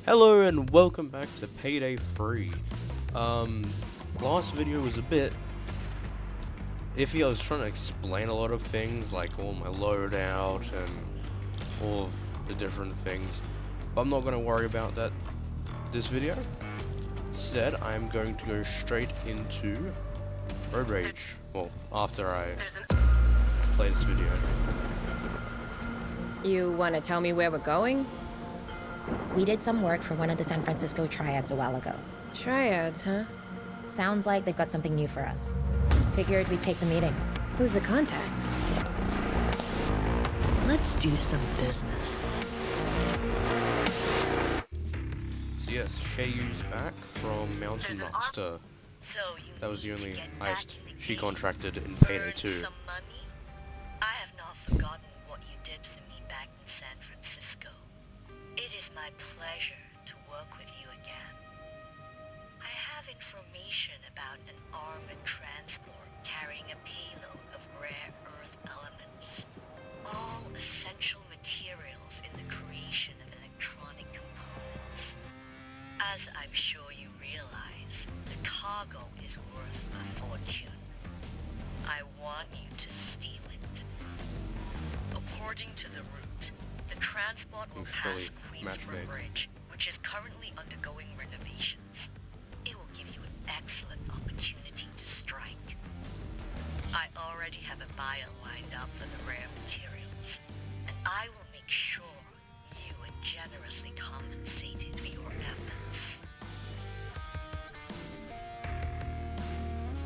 Hello and welcome back to Payday 3. Last video was a bit iffy. I was trying to explain a lot of things, like all my loadout and all of the different things, but I'm not going to worry about that this video. Instead, I'm going to go straight into Road Rage, well, after I play this video. You want to tell me where we're going? We did some work for one of the San Francisco triads a while ago. Triads, huh? Sounds like they've got something new for us. Figured we'd take the meeting. Who's the contact? Let's do some business. So yes, Shayu's back from Mountain Master. That was the only heist she contracted in Payday 2. I have not forgotten what you did for me back in San Francisco. It is my pleasure to work with you again. I have information about an armored transport carrying a payload of rare earth elements, all essential materials in the creation of electronic components. As I'm sure you realize, the cargo is worth a fortune. I want you to steal it. According to the route, the transport will pass Queensborough Bridge, which is currently undergoing renovations. It will give you an excellent opportunity to strike. I already have a buyer lined up for the rare materials, and I will make sure you are generously compensated for your efforts.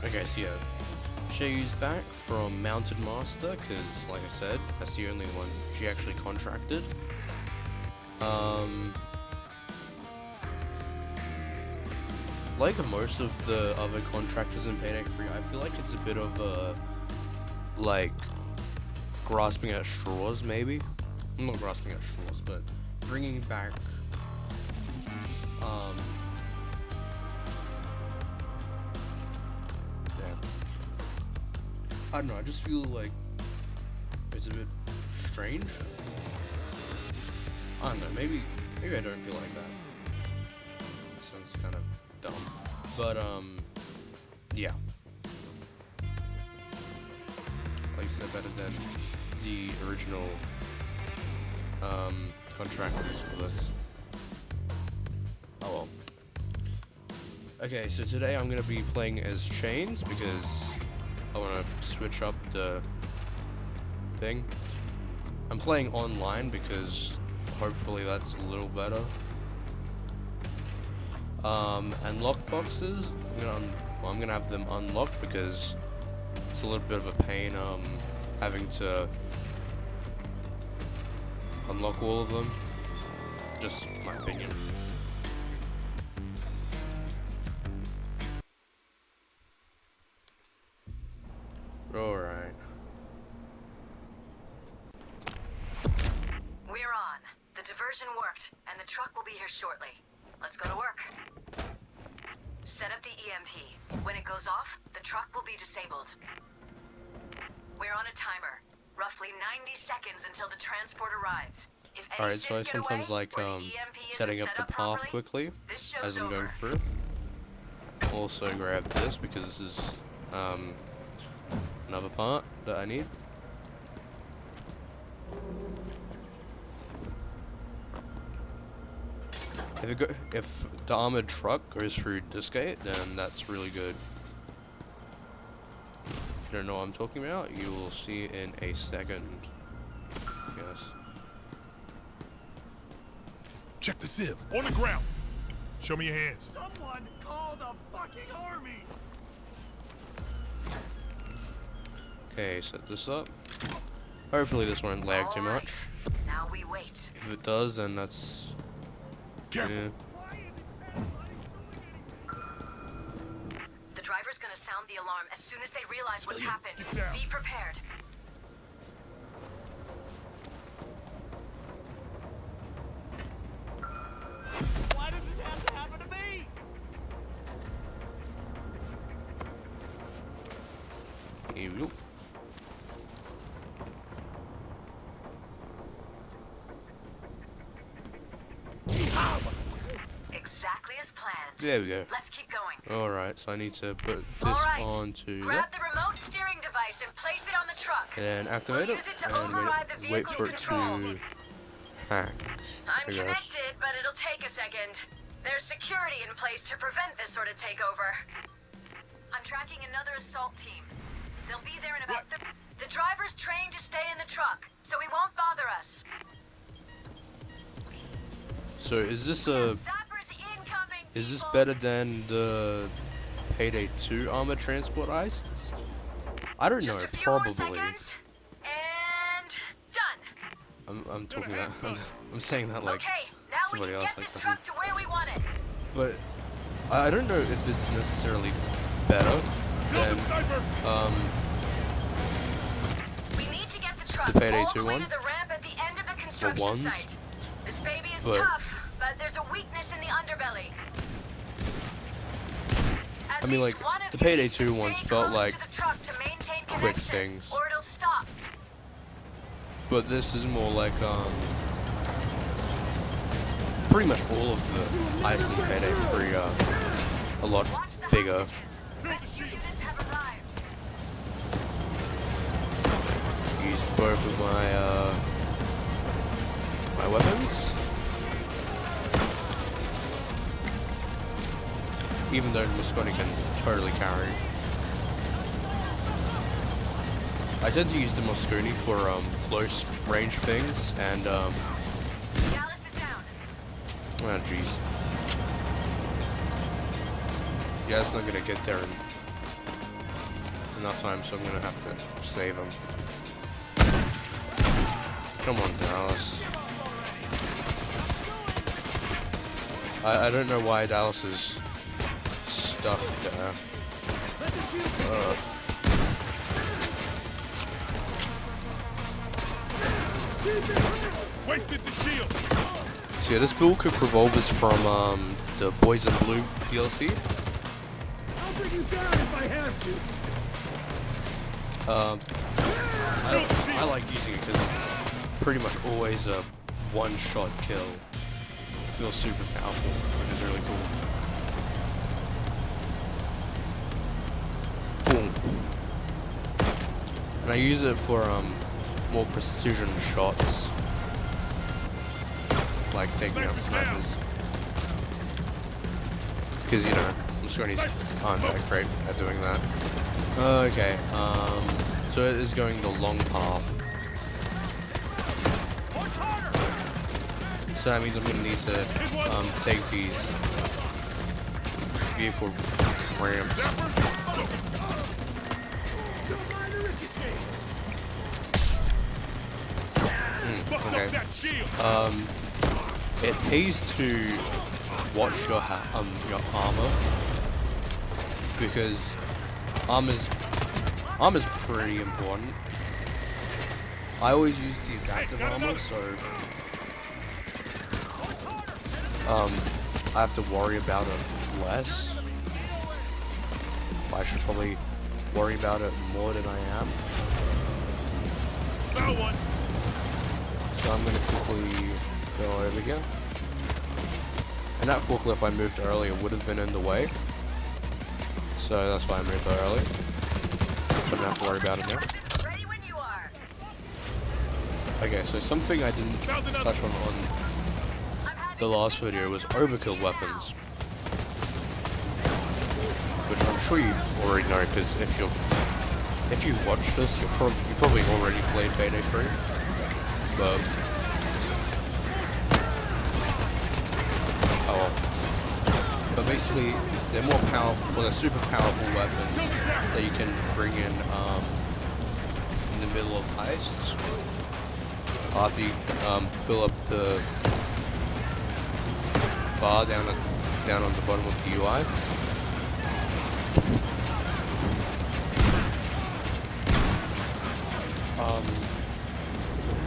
Okay, so yeah, Shayu's back from Mounted Master, because, like I said, that's the only one she actually contracted. Like most of the other contractors in Payday 3, I feel like it's a bit of a, like, grasping at straws, maybe? I'm not grasping at straws, but bringing back, I don't know, I just feel like it's a bit strange. I don't know, maybe I don't feel like that. Sounds kind of dumb. But, yeah. Like I said, better than the original, contractors for this. Oh well. Okay, so today I'm gonna be playing as Chains, because I want to switch up the thing. I'm playing online because hopefully that's a little better. And lockboxes, I'm gonna have them unlocked because it's a little bit of a pain having to unlock all of them. Just my opinion. Alright. We're on. The diversion worked, and the truck will be here shortly. Let's go to work. Set up the EMP. When it goes off, the truck will be disabled. We're on a timer. Roughly 90 seconds until the transport arrives. If any Alright, so I six get sometimes away, like or the EMP isn't setting up set the path properly, quickly this show's as I'm going over. through. Also grab this because this is another part that I need. If the armored truck goes through this gate, then that's really good. If you don't know what I'm talking about, you will see in a second. Yes. Check the sieve. On the ground. Show me your hands. Someone call the fucking army! Okay, set this up. Hopefully this won't lag too much. Now we wait. If it does, then that's... Careful. yeah. The driver's gonna sound the alarm as soon as they realize what's Civilian, happened. get down. Be prepared. Why does this have to happen to me? Here we go. exactly as planned. There we go. Let's keep going. Alright, so I need to put All this right. onto Grab that. the remote steering device and place it on the truck. And activate We'll it. use it to And override the wait vehicle's for it controls. to hack. I'm I guess. connected, but it'll take a second. There's security in place to prevent this sort of takeover. I'm tracking another assault team. They'll be there in about... The driver's trained to stay in the truck, so he won't bother us. So is this a... Sappers incoming, Is this people. better than the Payday 2 armor transport heists? I don't Just know, a few more probably. seconds, and done. I'm talking that. I'm saying that like Okay, now we somebody can else get like this something. truck to where we want it. But I don't know if it's necessarily better Kill the than sniper! We need to get the truck The Payday all 2 the way one? to the ramp at the end of the construction ones? site. This baby is But- tough, but there's a weakness in the underbelly. At I mean, least like, one of the you Payday needs to 2 stay ones felt close like to the truck to maintain quick connection, things. or it'll stop. but this is more like pretty much all of the heists in Payday 3 are a lot Watch the bigger. hostages. Rescue units have arrived. Use both of my weapons. Even though Mosconi can totally carry. I tend to use the Mosconi for close range things and Dallas is down. oh jeez. Yeah, it's not gonna get there in enough time, so I'm gonna have to save him. Come on, Dallas. I don't know why Dallas is stuck there. Wasted the shield! So yeah, this build cook revolvers from the Boys in Blue DLC. I'll bring you down if I have to. I like using it because it's pretty much always a one-shot kill. It feels super powerful, which is really cool. Boom. And I use it for more precision shots, like taking out snipers. Because you know, Mosconis aren't that great at doing that. Okay, so it is going the long path. So that means I'm gonna need to take these vehicle ramps. Fuck Okay. up that shield! It pays to watch your armor because armor's pretty important. I always use the adaptive armor, so I have to worry about it less. I should probably worry about it more than I am. Found one! So I'm gonna quickly go over here. And that forklift I moved earlier would have been in the way. So that's why I moved early. Don't have to worry about it now. Ready when you are. Okay, so something I didn't touch on the last video was overkill weapons. Which I'm sure you already know, because if you watch this, you probably already played Payday 3. But oh well. But basically, they're more powerful, well, they're super powerful weapons that you can bring in the middle of heists. After you fill up the bar down on the bottom of the UI.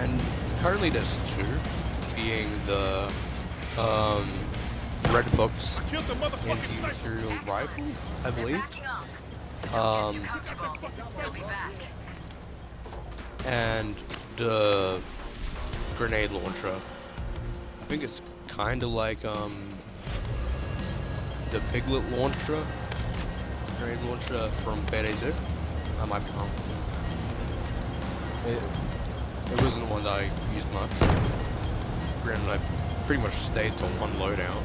And currently there's two, being the Red Fox Killed the motherfucking sniper! anti-material rifle, I believe, Backing off. Don't get too comfortable. They'll be back. and the grenade launcher. I think it's kind of like the Piglet launcher, grenade launcher from Payday 2. I might be wrong. It wasn't one that I used much. Granted, I pretty much stayed to one loadout,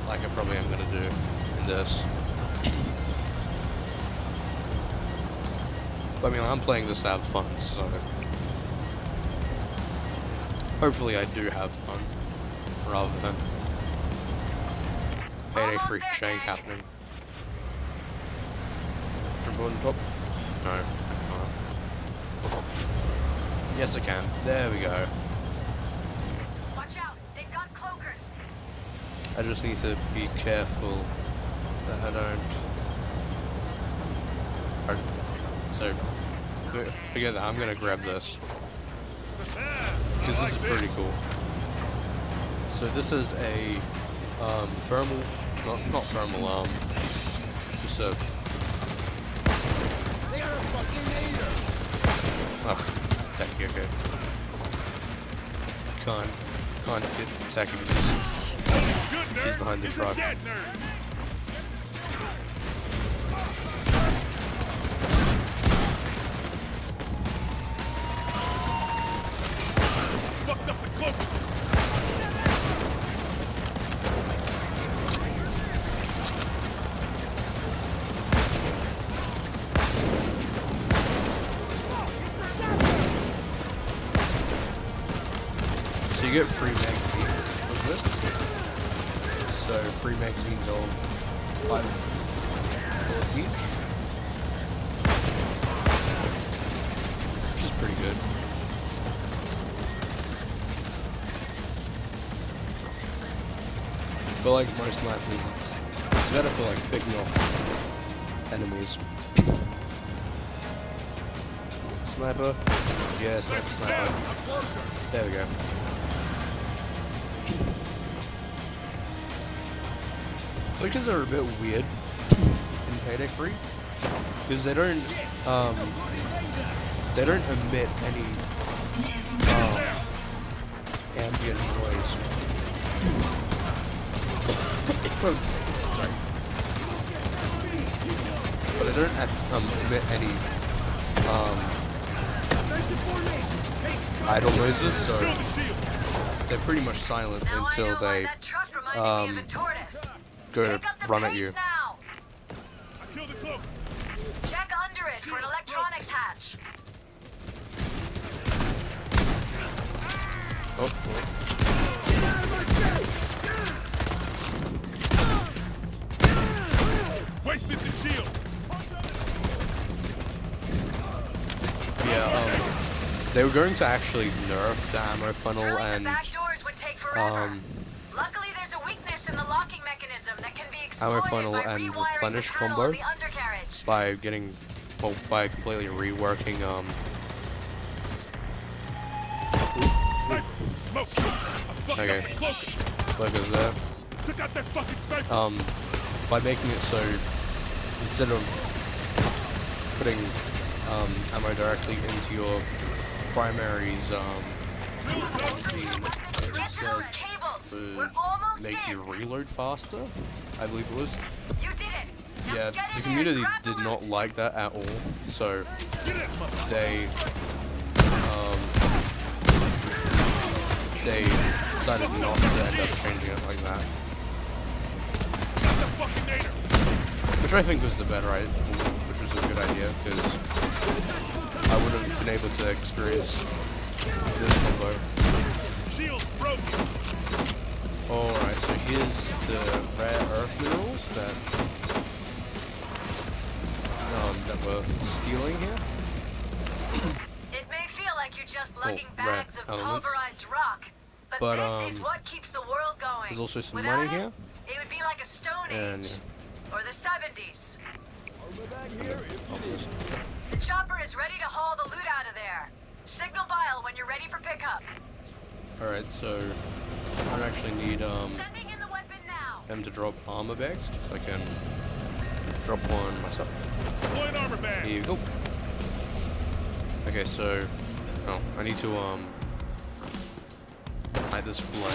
like I probably am gonna do in this. But I mean, I'm playing this to have fun, so hopefully I do have fun, rather than Payday free shank happening. Jump on top? No. Yes, I can. There we go. Watch out, they've got cloakers. I just need to be careful that I don't. So, forget that. I'm gonna grab this because this is pretty cool. So this is a thermal, not thermal, just a. Oh, tacky, okay. Can't get tacky because she's behind the truck. Fucked up the cloak. So you get free magazines with this. So free magazines of $5 each, which is pretty good. But like most snipers, it's better for like picking off enemies. Sniper, yeah, sniper. There we go. Glitches are a bit weird in Payday 3 because they don't emit any ambient noise. Sorry, but they don't emit any idle noises, so they're pretty much silent until they go to run at you. Check under it for an electronics hatch. Oh. Wasted the shield. Yeah, they were going to actually nerf the ammo funnel Drilling and the back doors would take forever. Luckily, there's a weakness in the locking mechanism that can be ammo exploited funnel by and rewiring replenish the panel combo of the undercarriage. by getting, well, by completely reworking Smoke. okay, look at that. Took out that fucking sniper. By making it so instead of putting ammo directly into your primary's it Get to those cables. We're almost make in. you reload faster, I believe it was. You did it. Now Yeah, get in the there and community grab the did not loot. like that at all, so they decided not to end up changing it like that. Which I think was the better idea, which was a good idea, because I would have been able to experience this combo. Shield's broken. Alright, so here's the rare earth minerals that we're stealing here. It may feel like you're just lugging rare bags of elements. pulverized rock, but this is what keeps the world going. There's also some Without money it, here. It would be like a Stone And Age or the 70s. Here, The chopper is ready to haul the loot out of there. Signal Bile when you're ready for pickup. alright, so I actually need Sending in the weapon now. him to drop armor bags, so I can drop one myself. Deploy an armor bag. Here you go. Okay, so I need to light this flare.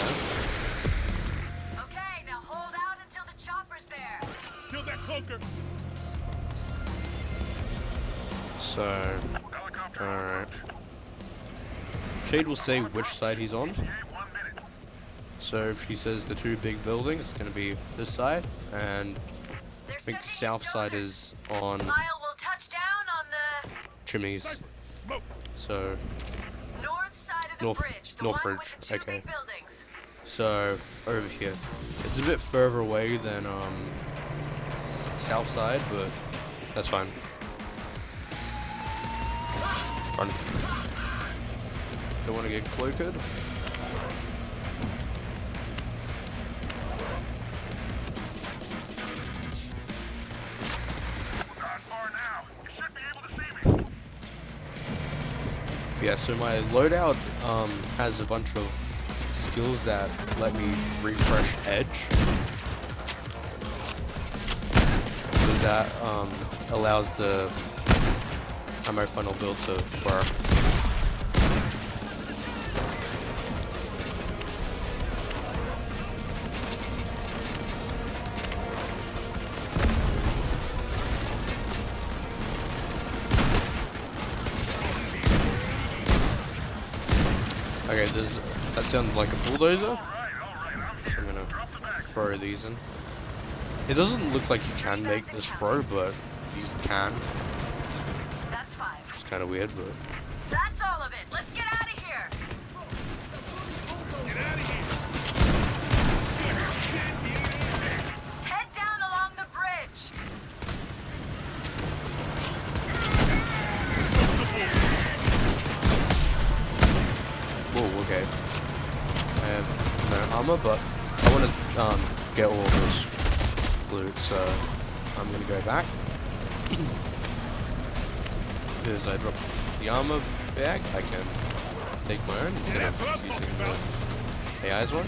Okay, now hold out until the chopper's Bunker. So, alright. Shade will say which side he's on. So if she says the two big buildings, it's going to be this side, and I think south side is on Lyle will touch down on the Jimmy's. Smoke. So north side of the North- bridge. The North one Bridge, with the two okay. big buildings. So over here, it's a bit further away than south side, but that's fine. Run. Don't want to get cloaked. Yeah, so my loadout has a bunch of skills that let me refresh edge. Because that allows the ammo funnel build to work. Okay, that sounds like a bulldozer. So I'm gonna throw these in. It doesn't look like you can make this throw, but you can. That's 5. It's kind of weird, but That's all of it. Let's get out of here. Get out of here. Head down along the bridge. whoa, okay. I have no armor, but I want to get all of this loot, so I'm gonna go back. Because I dropped the armor bag, I can take my own instead of using the AI's one.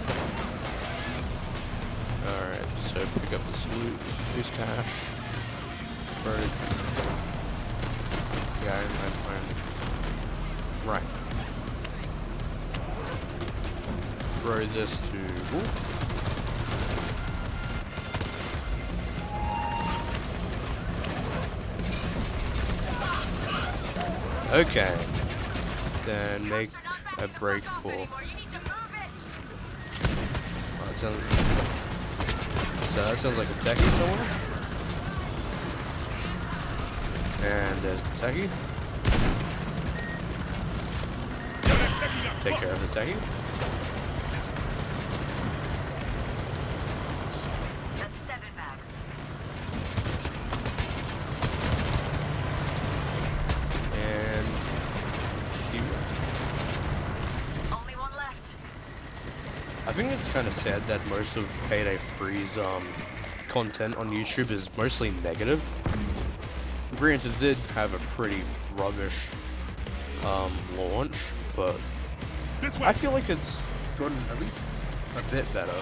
Alright, so pick up this loot, use cash, bird. Yeah, I'm right. Throw this to Wolf. Okay. Then make a break for. You need to move it. Oh, that sounds like a techie somewhere. And there's the techie. Take care of the techie. That's 7 bags. And here. Only one left. I think it's kind of sad that most of Payday 3's content on YouTube is mostly negative. Granted, it did have a pretty rubbish launch, but This way. I feel like it's gotten at least a bit better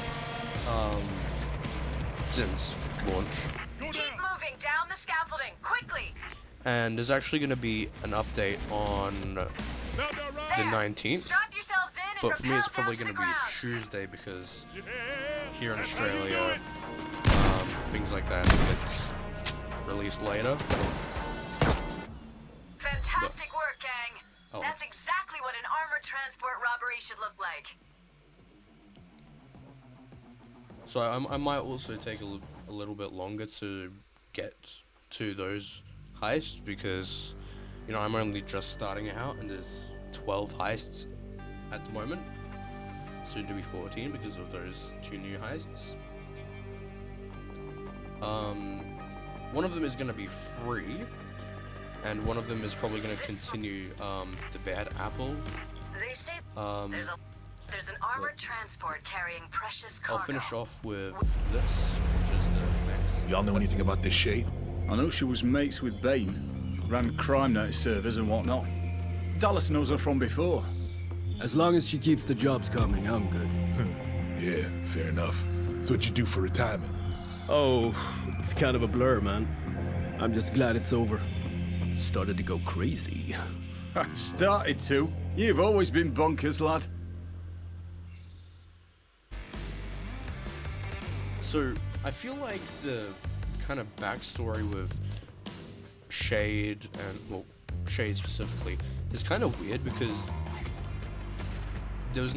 since launch. Go Keep down. moving down the scaffolding quickly. And there's actually going to be an update on Now, right. the 19th. Strap yourselves in and But for me, it's propel probably down going to to the be ground. Tuesday because Yeah. here in That's how you do Australia, it. things like that gets released later. Fantastic work, gang. Oh. That's exactly what an armored transport robbery should look like. So I might also take a little bit longer to get to those heists because, you know, I'm only just starting out and there's 12 heists at the moment. Soon to be 14 because of those 2 new heists. One of them is going to be free, and one of them is probably going to continue the Bad Apple. They say Um, there's an armored transport carrying precious cargo. I'll finish off with this, which is the next. Y'all know anything about this Shade? I know she was mates with Bane, ran crime night servers and whatnot. Dallas knows her from before. As long as she keeps the jobs coming, I'm good. Yeah, fair enough. So what you do for retirement? Oh, it's kind of a blur, man. I'm just glad it's over. Started to go crazy. Started to. You've always been bonkers, lad. So I feel like the kind of backstory with Shade and, well, Shade specifically is kind of weird because there was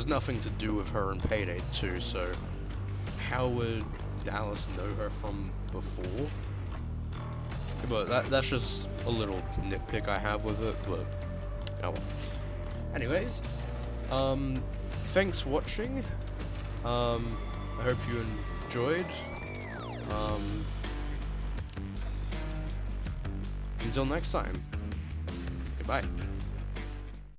nothing to do with her in Payday 2, so how would Dallas know her from before? But that's just a little nitpick I have with it, but oh well. Anyways, thanks for watching. I hope you enjoyed. Until next time, goodbye.